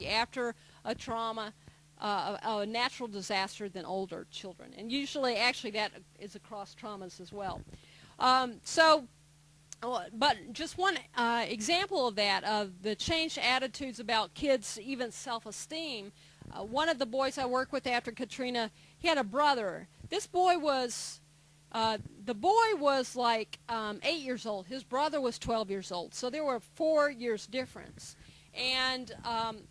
after a trauma, a natural disaster than older children. And usually, actually, that is across traumas as well. But just one example of that, of the changed attitudes about kids' even self-esteem. One of the boys I worked with after Katrina, he had a brother. This boy was, the boy was like 8 years old. His brother was 12 years old. So there were 4 years difference. And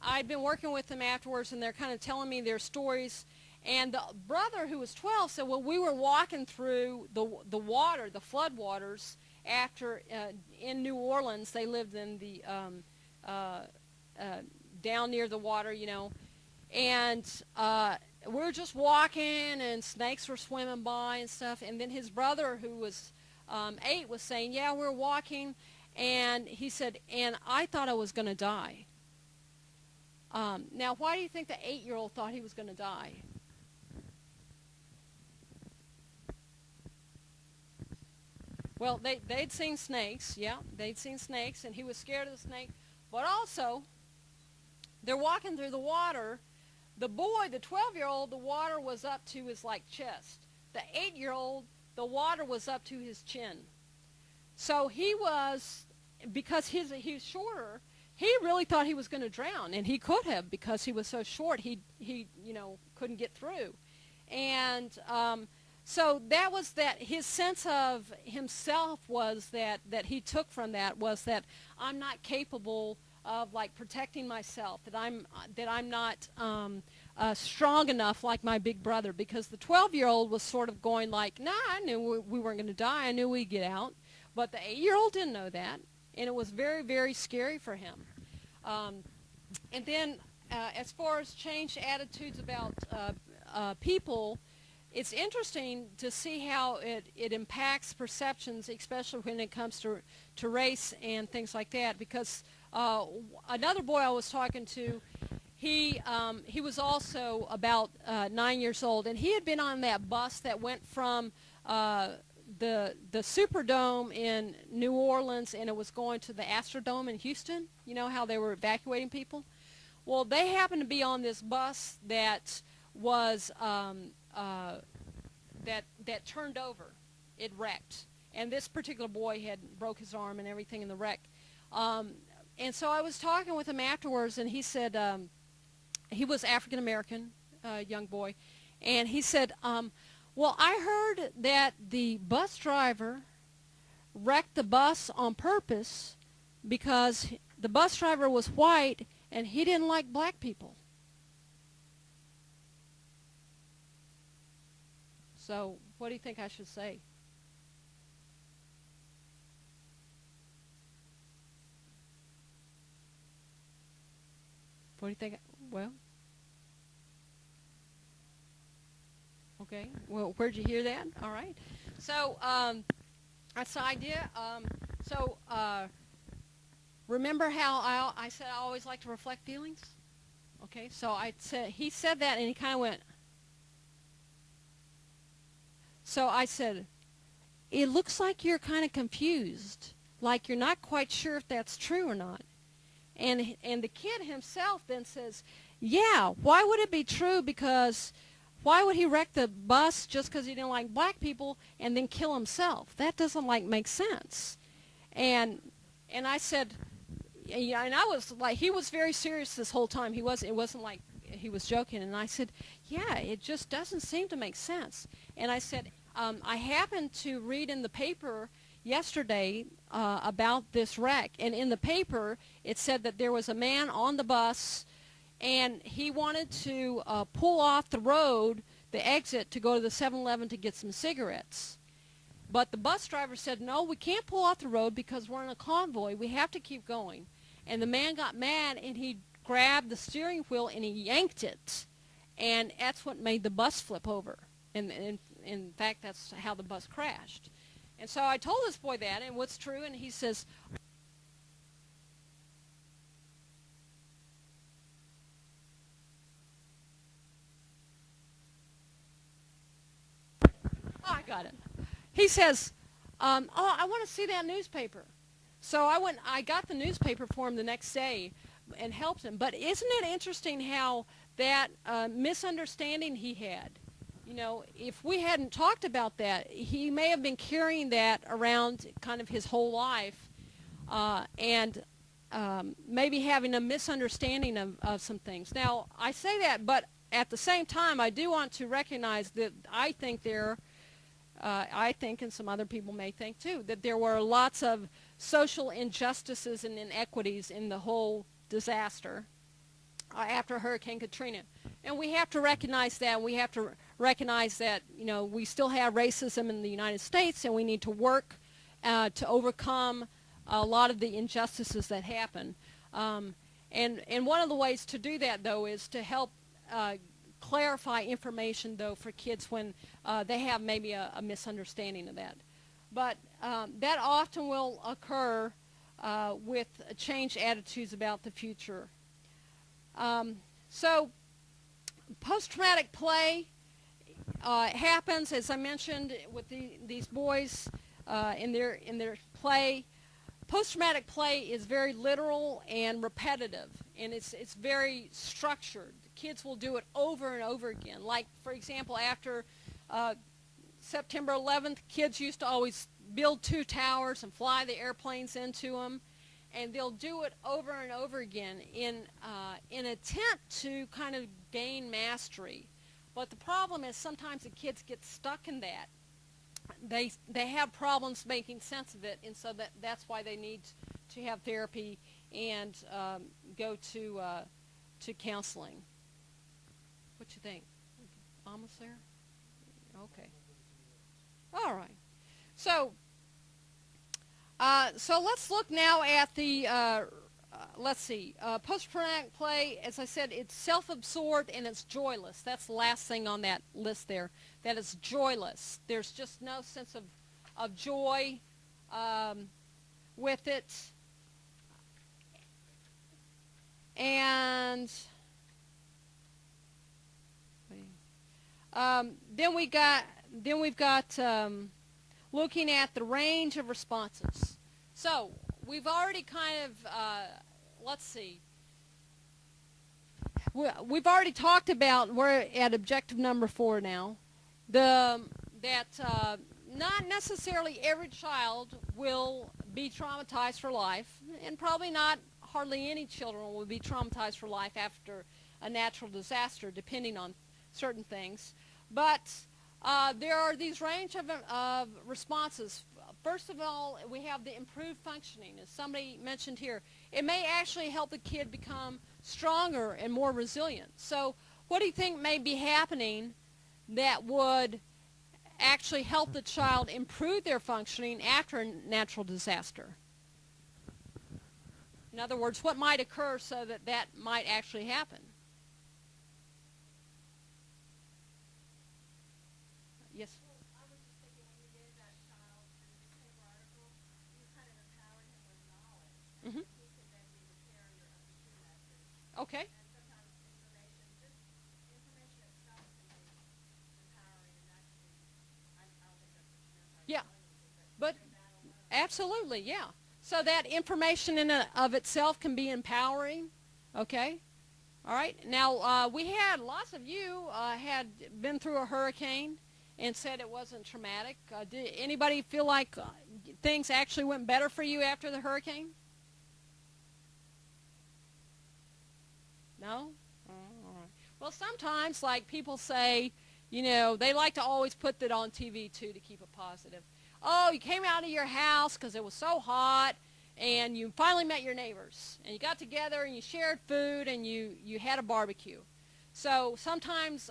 I'd been working with them afterwards, and they're kind of telling me their stories. And the brother, who was 12, said, well, we were walking through the water, the flood waters, after in New Orleans. They lived in the down near the water, you know. And we were just walking, and snakes were swimming by and stuff. And then his brother, who was 8, was saying, yeah, we're walking. And he said, and I thought I was going to die. Now, why do you think the 8-year-old thought he was going to die? Well, they'd seen snakes. Yeah, they'd seen snakes, and he was scared of the snake. But also, they're walking through the water. The boy, the 12-year-old, the water was up to his, like, chest. The 8-year-old, the water was up to his chin. So he was, because he was shorter, he really thought he was going to drown, and he could have, because he was so short. He you know, couldn't get through. And so that was that. His sense of himself was that he took from that was that I'm not capable of, like, protecting myself, that I'm not strong enough like my big brother, because the 12-year-old was sort of going like, nah, I knew we weren't going to die. I knew we'd get out. But the 8-year-old didn't know that, and it was very, very scary for him. And then as far as changed attitudes about people, it's interesting to see how it impacts perceptions, especially when it comes to race and things like that, because another boy I was talking to, he was also about 9 years old, and he had been on that bus that went from the Superdome in New Orleans, and it was going to the Astrodome in Houston. You know how they were evacuating people? Well, they happened to be on this bus that was that turned over. It wrecked, and this particular boy had broke his arm and everything in the wreck. And so I was talking with him afterwards, and he said he was African American, young boy, and he said, well, I heard that the bus driver wrecked the bus on purpose because the bus driver was white and he didn't like black people. So what do you think I should say? What do you think? Well, okay. Well, where'd you hear that? All right. So that's the idea. Remember how I said I always like to reflect feelings? Okay. So I said, he said that, and he kind of went. So I said, it looks like you're kind of confused, like you're not quite sure if that's true or not. And the kid himself then says, yeah, why would it be true? Because why would he wreck the bus just because he didn't like black people and then kill himself? That doesn't, like, make sense. And I said, yeah, and I was like, he was very serious this whole time. It wasn't like he was joking. And I said, yeah, it just doesn't seem to make sense. And I said, I happened to read in the paper yesterday about this wreck. And in the paper, it said that there was a man on the bus, and he wanted to pull off the road, the exit, to go to the 7-Eleven to get some cigarettes. But the bus driver said, no, we can't pull off the road because we're in a convoy. We have to keep going. And the man got mad, and he grabbed the steering wheel, and he yanked it. And that's what made the bus flip over. And in fact, that's how the bus crashed. And so I told this boy that, and what's true, and he says, oh, I got it. He says, oh, I want to see that newspaper. So I got the newspaper for him the next day, and helped him. But isn't it interesting how that misunderstanding he had? You know, if we hadn't talked about that, he may have been carrying that around kind of his whole life, and maybe having a misunderstanding of some things. Now, I say that, but at the same time, I do want to recognize that I think and some other people may think too, that there were lots of social injustices and inequities in the whole disaster after Hurricane Katrina. And we have to recognize that. We have to recognize that, you know, we still have racism in the United States, and we need to work to overcome a lot of the injustices that happen. And one of the ways to do that, though, is to help clarify information, though, for kids when they have maybe a misunderstanding of that. But that often will occur with changed attitudes about the future. So post-traumatic play happens, as I mentioned, with these boys in their play. Post-traumatic play is very literal and repetitive, and it's very structured. Kids will do it over and over again. Like, for example, after September 11th, kids used to always build 2 towers and fly the airplanes into them, and they'll do it over and over again in an attempt to kind of gain mastery. But the problem is sometimes the kids get stuck in that. They have problems making sense of it, and so that's why they need to have therapy and go to counseling. What you think? Almost there? Okay. All right. So let's look now at the, let's see, post-traumatic play. As I said, it's self-absorbed and it's joyless. That's the last thing on that list there. That is joyless. There's just no sense of joy with it. And then we've got looking at the range of responses. So we've already kind of, let's see, we've already talked about, we're at objective number 4 now, that not necessarily every child will be traumatized for life, and probably not hardly any children will be traumatized for life after a natural disaster, depending on certain things. But there are these range of responses. First of all, we have the improved functioning. As somebody mentioned here, it may actually help the kid become stronger and more resilient. So what do you think may be happening that would actually help the child improve their functioning after a natural disaster? In other words, what might occur so that that might actually happen? Yes? Well, I was just thinking when you gave that child in the newspaper article, you kind of empowered him with knowledge. And Mm-hmm. he could then be the carrier of the true message. Okay. And sometimes information itself can be empowering, and actually, I don't think that's what you meant by Yeah. journalism, But hearing that alone. absolutely, yeah. So that information in and of itself can be empowering. Okay. All right. Now, we had lots of you had been through a hurricane and said it wasn't traumatic. Did anybody feel like things actually went better for you after the hurricane? No? Oh, all right. Well, sometimes, like people say, you know, they like to always put that on TV, too, to keep it positive. Oh, you came out of your house because it was so hot, and you finally met your neighbors, and you got together, and you shared food, and you had a barbecue. So sometimes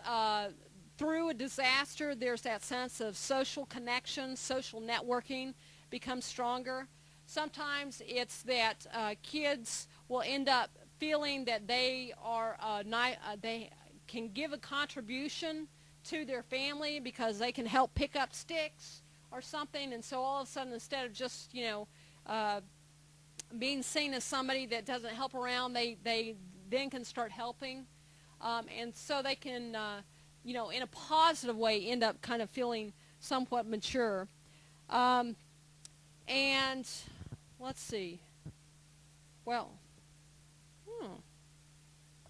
through a disaster, there's that sense of social connection, social networking becomes stronger. Sometimes it's that kids will end up feeling that they are they can give a contribution to their family because they can help pick up sticks or something, and so all of a sudden, instead of just, you know, being seen as somebody that doesn't help around, they then can start helping, and so they can, you know, in a positive way, end up kind of feeling somewhat mature. And let's see. Well,